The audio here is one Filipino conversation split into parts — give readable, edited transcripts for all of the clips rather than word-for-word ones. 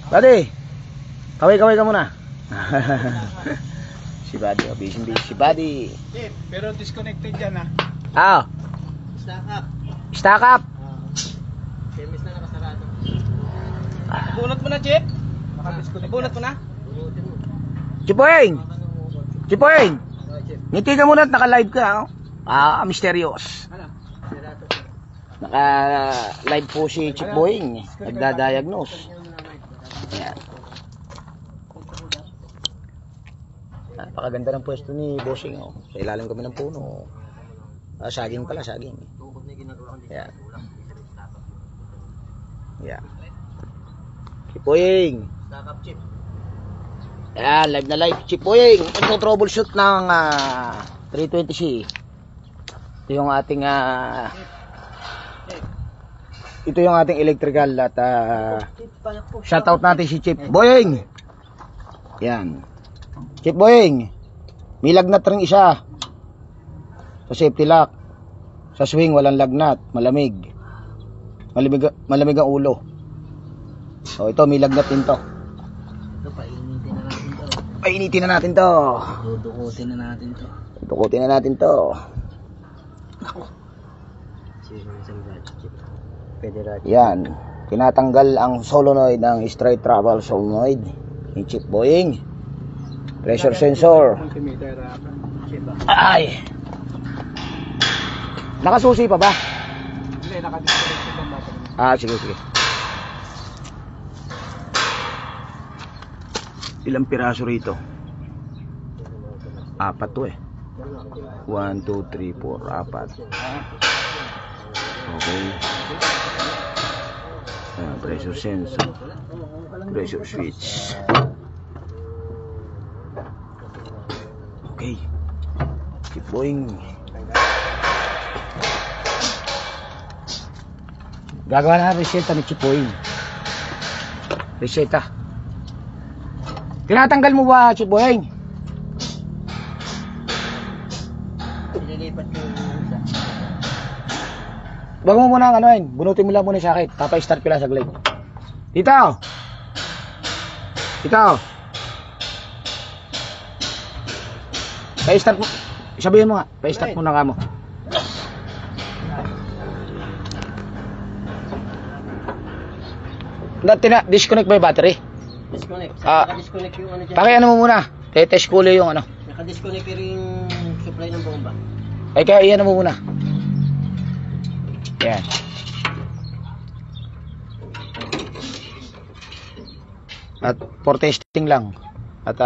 Buddy, kaway-kaway ka muna. Si Buddy, busy si Buddy. Pero disconnected dyan ha. Ah. Stack up. Chemis na nakasarado. Bunot mo na, Chip. Bunot mo na. Chipoing. Chipoing. Ngiti ka muna at naka-live ka. Mysterious. Naka-live po si Chipoing. Nagda-diagnose. Ayan. Napakaganda ng pwesto ni Bossing. Sa ilalim kami ng puno. Saging pala, saging. Ayan. Ayan. Chipoing. Ayan, live na live. Chipoing. Ito-troubleshoot ng 320C. Ito yung ating ito yung ating electrical at shoutout natin si Chip Boying. Yan. Chip Boying. May lagnat rin isa. Sa safety lock. Sa swing walang lagnat, malamig. Malamig ang ulo. So ito may lagnat din to. Ito Painitin na natin to. Dudukutin na natin to. Dudukutin na natin to. Yan. Tinatanggal ang solenoid ng straight travel solenoid ni Chip Boying. Pressure sensor. Ay. Nakasusi pa ba? Hindi, nakadisconnected ang battery. Sige, sige. Ilang piraso rito? 4 to eh. 1, 2, 3, 4, 4. Okay. Pressure sensor. Pressure switch. Okay. Chip Boying. Gagawa na reseta ni Chip Boying. Reseta. Tinatanggal mo ba, Chip Boying? Ililipat ko yung isa. Wag mo muna ang ano yun. Bunutin mo lang muna sa akin. Papa-start ko lang sa glade. Dito! Dito! Pa-start mo. Sabihin mo nga. Pa-start mo na ka mo. Disconnect ba yung battery? Disconnect. Naka-disconnect yung ano dyan. Paki-ano mo muna. Tetest ko yung ano. Naka-disconnect yung supply ng bomba. Ay kaya iyan mo muna. Yan. At for testing lang. At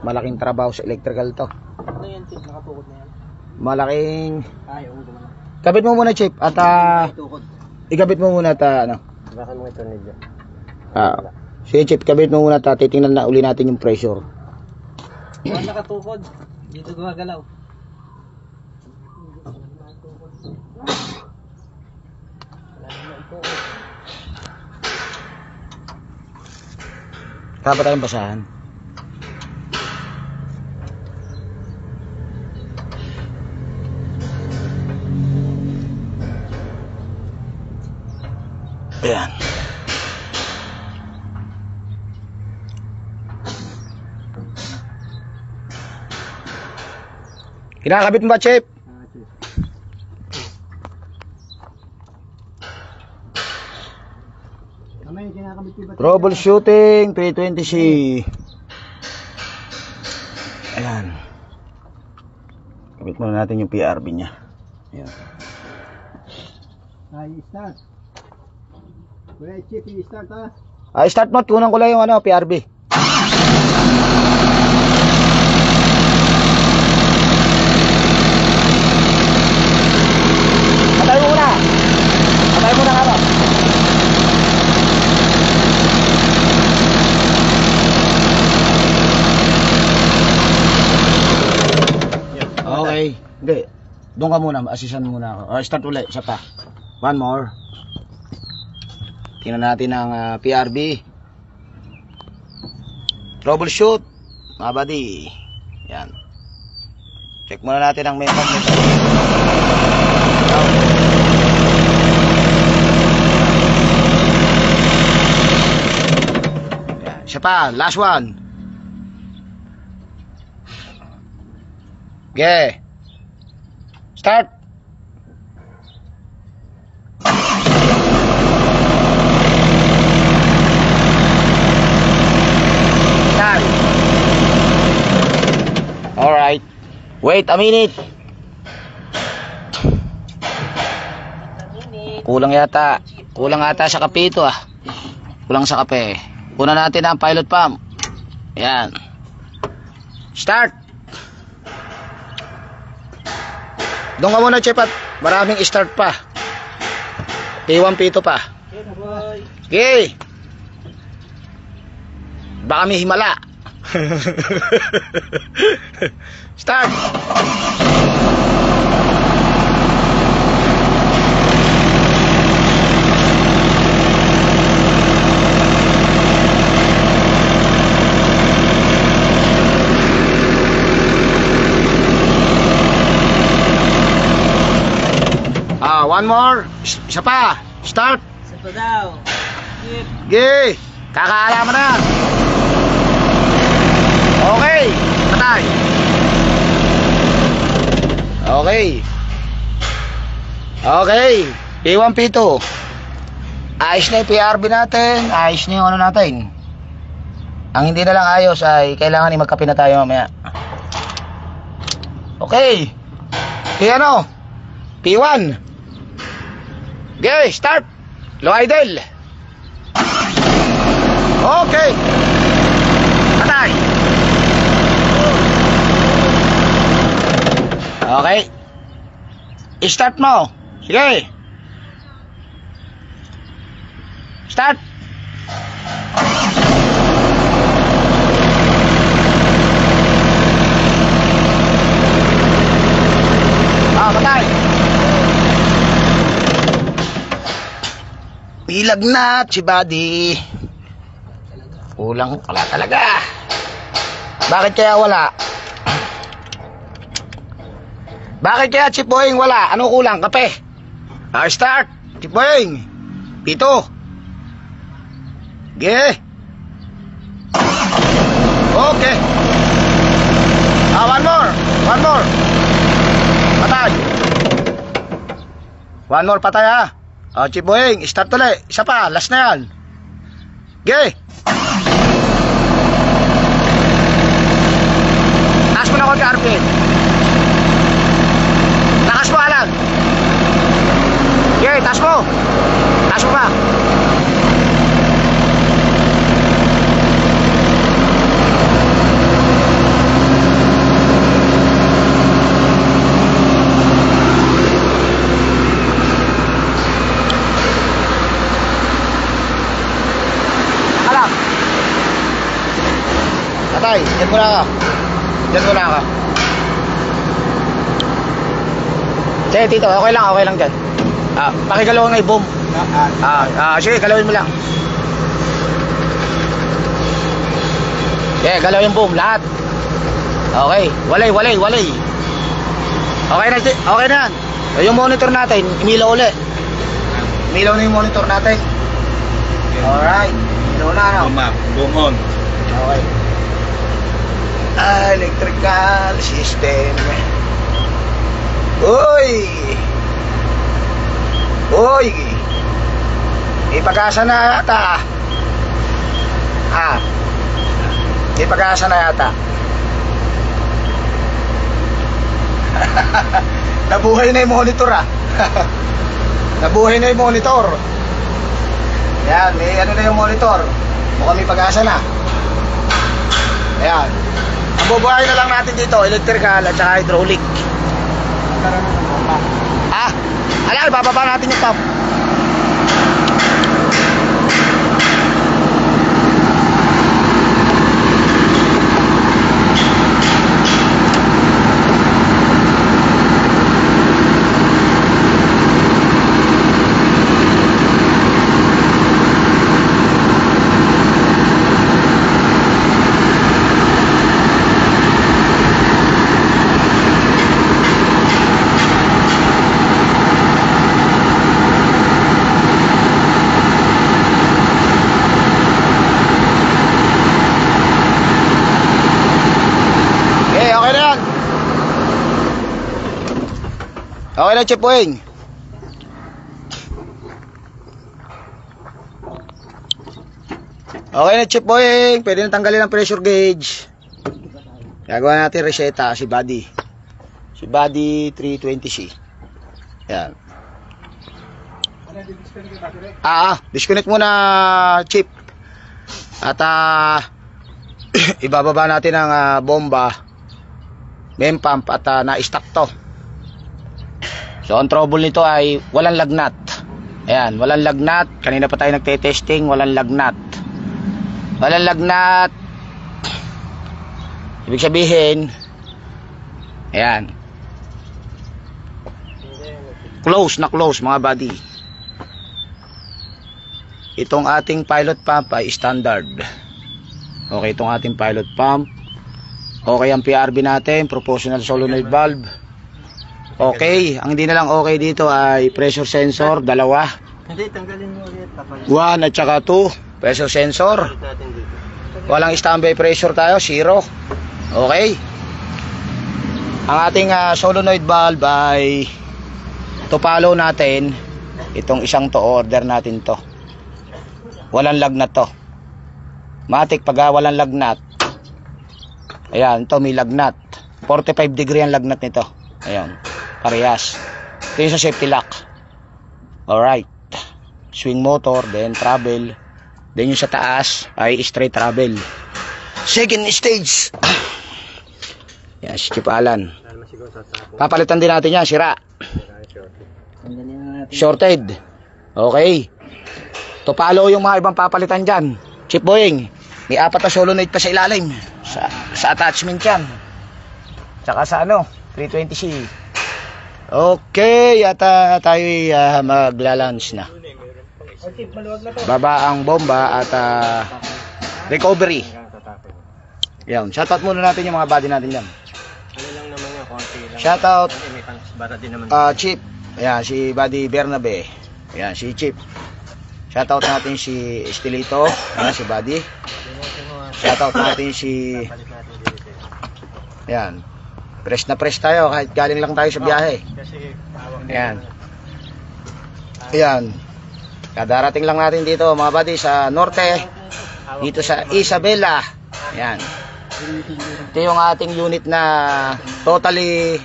malaking trabaho sa electrical to. Ano yan, Chip? Nakatukod na yan? Malaking Ay, oo naman. kabit mo muna, Chip. At ikabit mo muna at ano. Baka mga tornilyo. Sige, Chip, kabit mo muna at titingnan na uli natin yung pressure. Wala nakatukod. Dito gumagalaw. Dapat tayong basahan. Ayan. Kinakabit mo ba, Chip? Troubleshooting 320C. Ayan. Kabit muna natin yung PRB nya. Ayan. Ay, start. Wala, Chip, i-start ha. Start mo. Tunan ko lang yung ano, PRB. Patay mo muna. Patay mo na nga ba? Okay. Hindi. Doon ka muna. Asisan muna ako. Start ulit. Isa pa. One more. Tingnan natin ang PRB. Troubleshoot. Mga buddy. Yan. Check muna natin ang mechanism. pa. Last one. Okay. Start. Start. Alright. Wait a minute. Kulang yata. Kulang ata sa kape ito ah. Kulang sa kape. Una natin ang pilot pump. Yan. Start. Doon ka muna, Chip, at maraming start pa. P1, P2 pa. Okay. Baka may himala. Start. One more. Isa pa. Start. Isa pa daw. Chip. Okay. Kakaalaman na. Okay. Patay. Okay. Okay. P1, P2. Ayos na yung PRB natin. Ayos na yung ano natin. Ang hindi na lang ayos ay kailangan i magkape na tayo mamaya. Okay. P1. P1. Okay, start. Low idle. Okay. Patay. Okay. Start mo. Sige. Start. Patay. Pilag na si Buddy. Kulang pala talaga. Bakit kaya wala? Bakit kaya Chip Boying wala? Ano kulang? Kape. Start. Chip Boying. Pito. Okay. Okay. One more. One more. Patay. One more patay ha. Chip Boying, start ulit. Isa pa, last na yan. Okay. Taas mo na konti RPM. Lakas mo alam. Okay, taas mo. Taas mo pa. Patay, dyan muna ka. Dyan muna ka. Sige tito, okay lang dyan. Pakigalawin nga i-boom. Sige, galawin mo lang. Okay, galawin yung boom, lahat. Okay, walay. Okay na yan. Yung monitor natin, imilaw ulit. Imilaw na yung monitor natin. Alright, imilaw na ano. Boom on. Okay. Electrical system. Uy! Ipag-asa na yata. Ipag-asa na yata. Nabuhay na yung monitor Nabuhay na yung monitor. Yan, may ano na yung monitor. Mukhang may pag-asa na. Ayan. Ang bubuhayin na lang natin dito, electrical at saka hydraulic. Bababa natin yung pump. Okay na, Chip Boying. Okay na, Chip Boying. Pwede na tanggalin ang pressure gauge. Gagawa natin reseta si Buddy. Si Buddy 320C. Yan. Disconnect muna, Chip. At ibababa natin ang bomba, main pump, at na-stack to. So ang trouble nito ay walang lagnat. Ayan, walang lagnat. Kanina pa tayo nagte-testing, walang lagnat. Walang lagnat. Ibig sabihin, ayan, close na close mga buddy. Itong ating pilot pump ay standard. Okay, itong ating pilot pump. Okay ang PRV natin, proportional solenoid valve. Okay, ang hindi na lang okay dito ay pressure sensor, dalawa. Hindi, tanggalin mo ulit. 1 at saka 2, pressure sensor. Walang standby pressure tayo, 0. Okay. Ang ating solenoid valve ay to follow natin. Itong isang to, order natin to. Walang lagnat to. Matik pag walang lagnat. Ayan, to may lagnat. 45 degree ang lagnat nito. Ayan, parehas. Ito yung sa safety lock. Alright. Swing motor, then travel. Then yung sa taas ay straight travel. Second stage. Yan, si Chip Alan. Papalitan din natin yan, sira. Shorted. Okay. To follow yung mga ibang papalitan dyan. Chip Boying, may 4 na solenoid pa sa ilalim. Sa attachment yan. Tsaka sa 320C. Okay, at tayo magla-lunch na. Baba ang bomba at recovery. Yan, shoutout muna natin yung mga buddy natin yan. Ano lang naman yan, konti lang. Shoutout Bara din naman. Chip. Ayan, si Buddy Bernabe. Ayan, si Chip. Shoutout natin si Estilito. Ayan, si Buddy. Shoutout natin si... Ayan. Press na press tayo kahit galing lang tayo sa biyahe. Ayan. Ayan. Kadarating lang natin dito mga buddy sa norte. Dito sa Isabela. Ayan. Ito yung ating unit na totally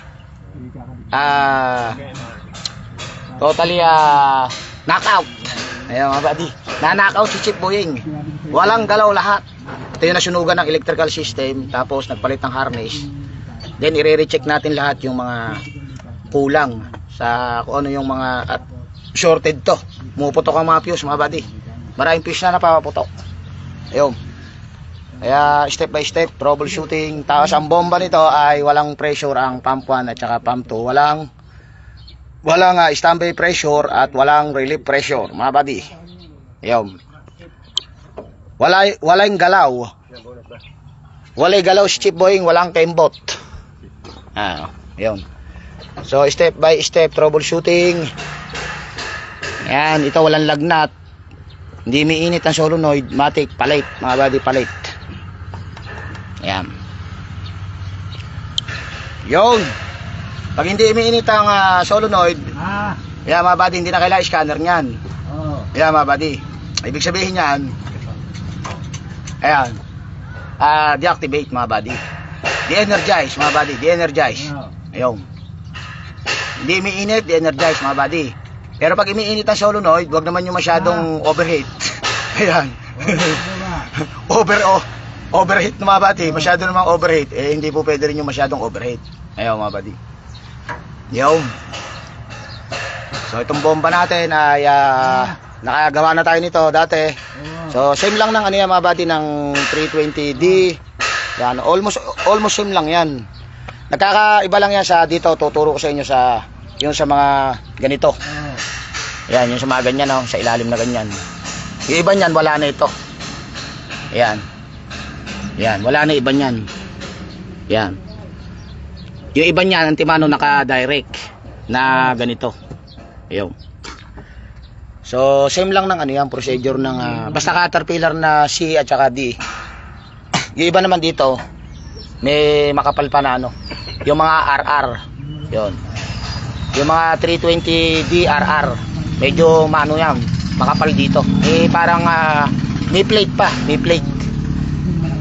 knockout. Ayan mga buddy. Na-knockout si Chip Boying. Walang galaw lahat. Ito yung nasunugan ng electrical system. Tapos nagpalit ng harness. Then i-recheck natin lahat yung mga kulang sa kung ano yung mga shorted to. Pumuputok ang mga fuse mga buddy. Maraming fuse na napapaputok. Ayun. Kaya step by step troubleshooting. Tapos ang bomba nito ay walang pressure ang pump 1 at saka pump 2. Walang standby pressure at walang relief pressure mga buddy. Ayun. Walang galaw. Walang galaw si Chip Boying, walang kembot. Ayun. So step by step troubleshooting. Ayan, ito walang lagnat. Hindi umiinit ang solenoid, matik palit, mga buddy, palit. Ayan. Yun. Pag hindi umiinit ang solenoid, ayan mga buddy, hindi na kailangan scanner niyan. Ayan mga buddy. Ibig sabihin niyan, ayan, deactivate mga buddy. De-energize mga buddy, de-energize. Ayun. Hindi umiinit, de-energize mga buddy. Pero pag umiinit ang solenoid, wag naman yung masyadong overheat. Ayan. Overheat na mga buddy, masyado namang overheat. Hindi po pwede rin yung masyadong overheat. Ayun mga buddy. Ayun. So itong bomba natin ay nakagawa na tayo nito dati. So same lang ng yan mga buddy ng 320D. Yan, almost same lang yan. Nagkakaiba lang yan sa dito, tuturo ko sa inyo sa yung sa mga ganito. Yan, yung sa mga ganyan, sa ilalim na ganyan. Yung iba niyan, wala na ito. Yan. Yan, wala na iba niyan. Yan. Yung iba niyan, antimano naka-direct na ganito. Ayun. So, same lang ng yan, procedure ng basta Caterpillar na C at saka D. Yung iba naman dito, may makapal pa na yung mga RR. Yun. Yung mga 320 DRR, medyo maano yan, makapal dito. Parang may plate pa, may plate.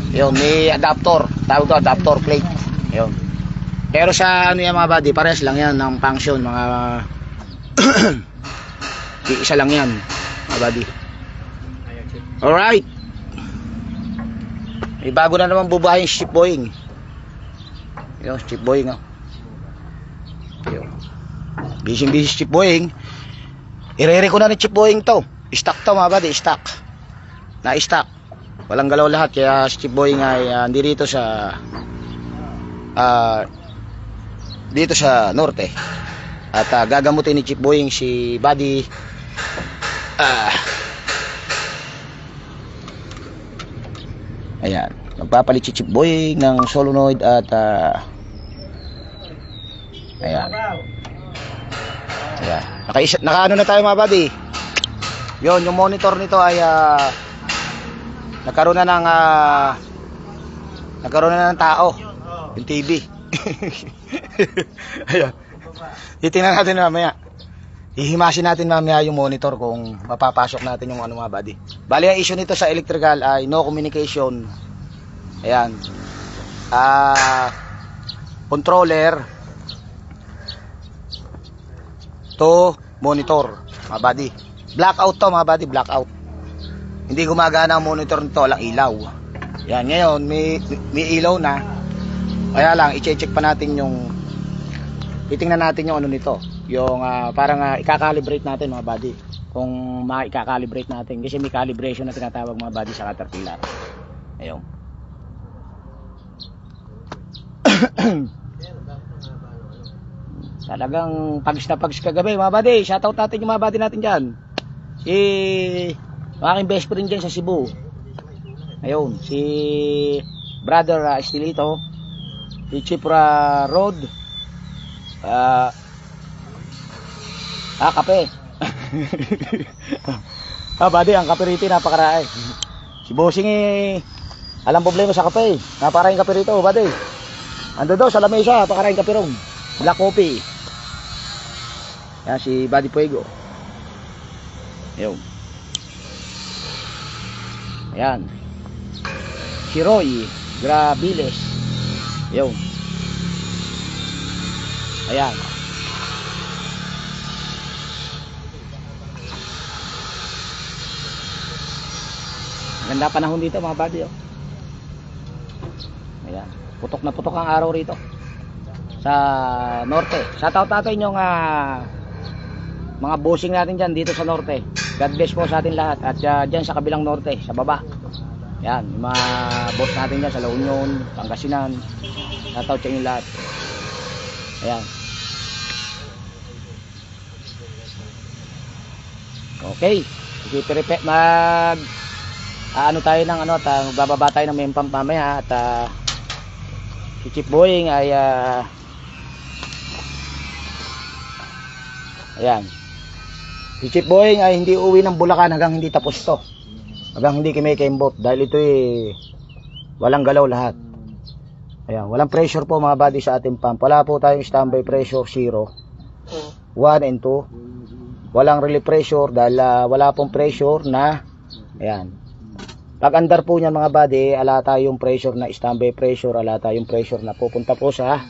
Yun, may adapter, tawag to adapter plate. Yun. Pero sa ano yan mga buddy, pares lang yan ng function, mga isa lang yan mga buddy. Alright. May bago na naman bubahin si Chip Boying. Yun, Chip Boying oh. Yun. Busy si Chip Boying. Irere ko na ni Chip Boying to. Stock to mga buddy, stock. Na-stock. Walang galaw lahat. Kaya si Chip Boying ay hindi dito sa dito sa norte. At gagamutin ni Chip Boying si Buddy ayan. Magpapalit si Chip Boying ng solenoid at ayan. Ayan. Naka ano na tayo mga buddy. Yun, yung monitor nito ay nagkaroon na ng tao. Yung TV. Ayan. Titingnan natin mamaya. Hihimasin natin mamaya yung monitor kung mapapasok natin yung ano mga buddy. Bali ang issue nito sa electrical ay no communication. Ayan. Controller to monitor mga buddy. Blackout to mga buddy, blackout. Hindi gumagana ang monitor nito, walang ilaw. Yan, ngayon may ilaw na. Kaya lang i-check pa natin yung titingnan natin yung ano nito, yung parang i-calibrate natin mga buddy. Kung ma-i-calibrate natin kasi may calibration na tinatawag mga buddy sa Caterpillar. Ayun. Talagang pags na pags kagabi mga buddy. Shoutout natin yung mga buddy natin dyan. Si aking best friend dyan sa Cebu. Ayun, si brother Estilito, si Chipra Road, kape. Buddy, ang kape rito napakarae. Si Bossing alam problema sa kape. Napakaraing kape rito, buddy. Ando daw sa lamesa, napakaraing kape ron. Black coffee. Yan si Buddy Puego. Ayun. Ayan. Si Roy Grabiles. Ayun. Ayan. Ganda panahon dito mga buddy oh. Ayan. Putok na putok ang araw rito sa norte. Shoutout natin yung mga bossing natin dyan dito sa norte. God bless po sa atin lahat. At dyan sa kabilang norte, sa baba. Yan, yung mga boss natin dyan sa La Union, Pangasinan. Shoutout sa inyo lahat. Ayan. Okay. Ano tayo ng ano, magbababa tayo ng mempam mamaya. At si Chip Boying ay ayan. Si Chip Boying ay hindi uwi ng Bulacan hanggang hindi tapos to. Hanggang hindi kemot dahil ito walang galaw lahat. Ayan, walang pressure po mga buddy sa ating pump. Wala po tayong standby pressure 0, 1 and 2. Walang relief pressure dahil wala pong pressure na ayan. Pag andar po niyan mga buddy, ala tayong pressure na standby pressure, ala tayong pressure na pupunta po sa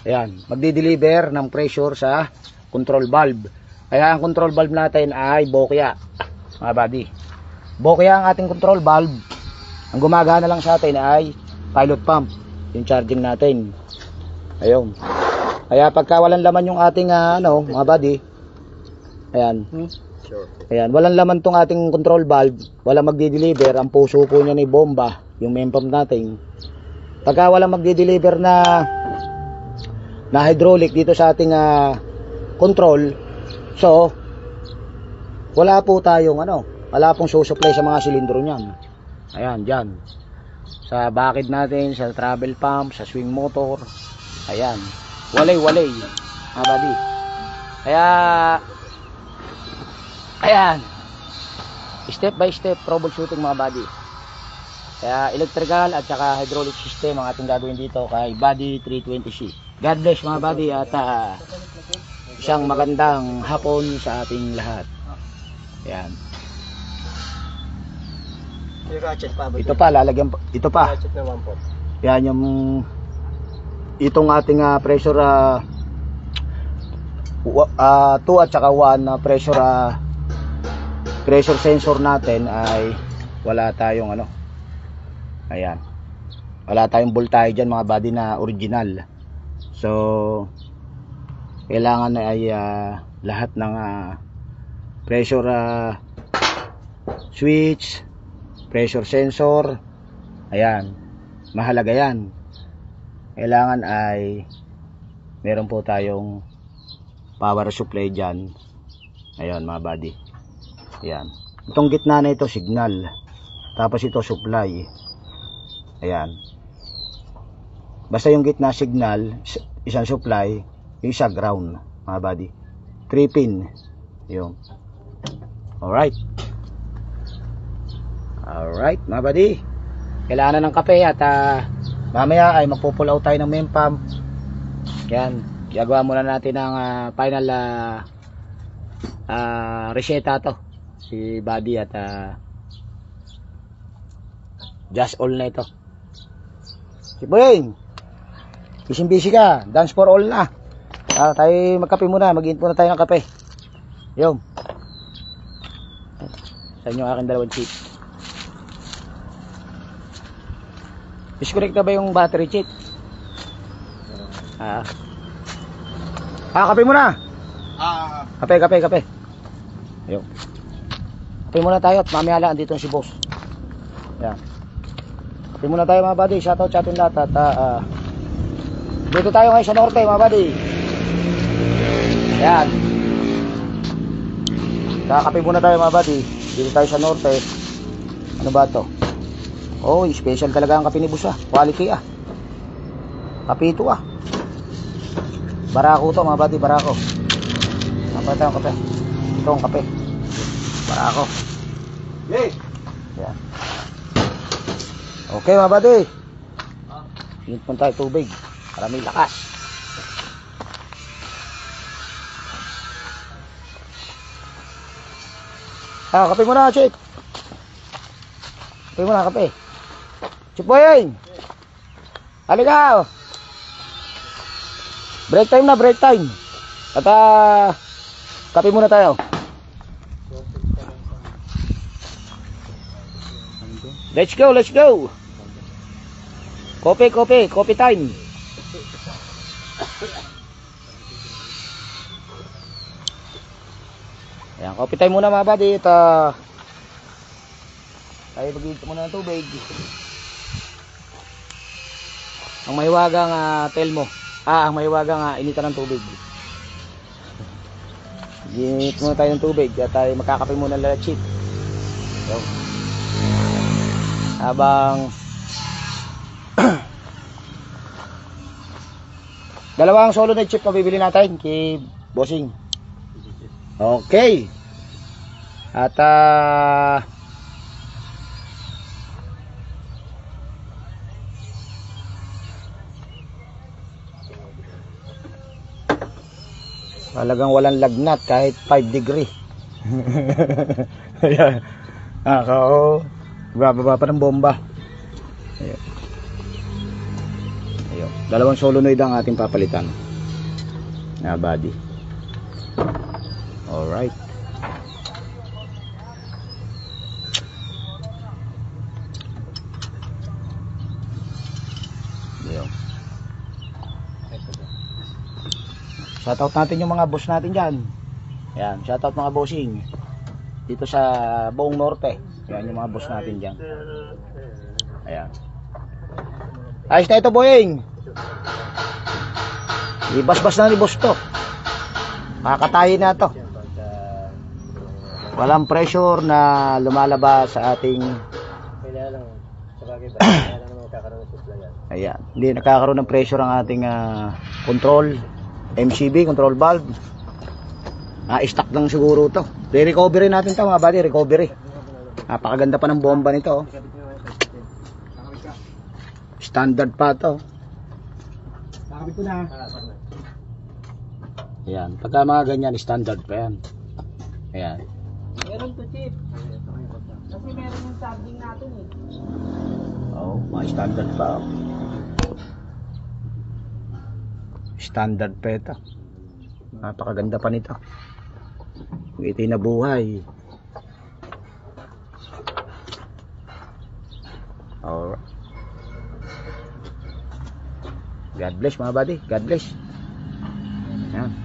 ayan, magdi-deliver ng pressure sa control valve. Kaya ang control valve natin ay Bokya mga buddy. Bokya ang ating control valve. Ang gumagana lang sa atin ay pilot pump, yung charging natin. Ayun. Kaya pagka walang laman yung ating mga buddy, ayan. Ayan, walang laman tong ating control valve, walang magdi-deliver. Ang puso po niya ni bomba, yung main pump natin. Pagka walang magdi-deliver na hydraulic dito sa ating control, so wala po tayong wala pong susupply sa mga silindro niyan. Ayan, diyan. Sa bakid natin, sa travel pump, sa swing motor. Ayan. Walay-walay, mga buddy. Kaya ayan. Step by step troubleshooting mga buddy. Kaya electrical at saka hydraulic system ang ating gagawin dito kay Buddy 320C. God bless mga buddy at Isang magandang hapon sa ating lahat. Yan. Yung ratchet pa ba? Ito pa, lalagyan pa. Ito pa. Ratchet na 1 pot. Yan yung itong ating pressure 2 at saka 1 na pressure sensor natin ay wala tayong ano. Ayan. Wala tayong voltage dyan mga buddy na original. So kailangan ay lahat ng pressure switch, pressure sensor, ayan, mahalaga yan. Kailangan ay meron po tayong power supply dyan. Ayan mga buddy. Ayan. Itong gitna na ito signal, tapos ito supply. Ayan. Basta yung gitna signal, isang supply, yung isa ground mga buddy. 3 pin. Yun. Alright. Alright mga buddy. Kailangan na ng kape at mamaya ay magpo-pull out tayo ng main pump. Yan. Gagawa muna natin ang final reseta to. Si buddy at just all na ito. Si Boyeng, busy ka. Dance for all na. Tayo magkape muna. Mag-iin muna tayo ng kape. Yung. Sa inyo aking dalawang chip. Disconnect na ba yung battery chip? Kape muna. Kape. Yung. Kape muna tayo at mamaya lang andito si boss. Yan. Kape muna tayo mga buddy. Shoutout sa ating lahat at dito tayo ngayon sa norte mga buddy. Yan. Kakape muna tayo mga buddy. Dito tayo sa norte. Ano ba to? Oh, special talaga ang kape ni boss Quality Kape ito Barako to mga buddy, barako. Napata ang kape. Ito ang kape. Barako. Hey. Yan. Okay mga buddy. Init po tayo tubig. Para may lakas. Kape muna, Chip. Kape muna, kape. Chip Boyeng. Halika. Break time na, break time. At kape muna tayo. Let's go. Coffee time. Ayan, coffee time muna mga buddy. Tayo mag-iinit muna ng tubig. Ang mahiwagang telmo. Ang mahiwagang initan ng tubig. Ginit muna tayo ng tubig at tayo makakape muna ng chip. So, habang dalawang solenoid chip na bibili natin kay Bossing. Okay. At talagang walang lagnat kahit 5 degree. Ayan. Bababa pa ng bomba. Ayan. Ayun. Dalawang solenoid ang ating papalitan na body. Alright. Ayun. Shoutout natin yung mga boss natin dyan. Ayan, shoutout mga bossing dito sa buong norte. Ayan yung mga boss natin dyan. Ayan. Ayos na ito Boyeng. Ibas-bas na ni boss to. Makakatayin na to. Walang pressure na lumalabas sa ating ayan. Hindi nakakaroon ng pressure ang ating control MCB, control valve. Stock lang siguro to. Re-recovery natin to mga buddy, recovery. Napakaganda pa ng bomba nito. Standard pa to. Nakabit ko na. Ayan. Pagka mga ganyan, standard pa yan. Ayan. Meron to, Chip. Kasi meron yung charging natin eh. Oh, mga standard pa. Standard pa ito. Napakaganda pa nito. Ito yung nabuhay. Alright. God bless mga buddy. God bless. Ayan.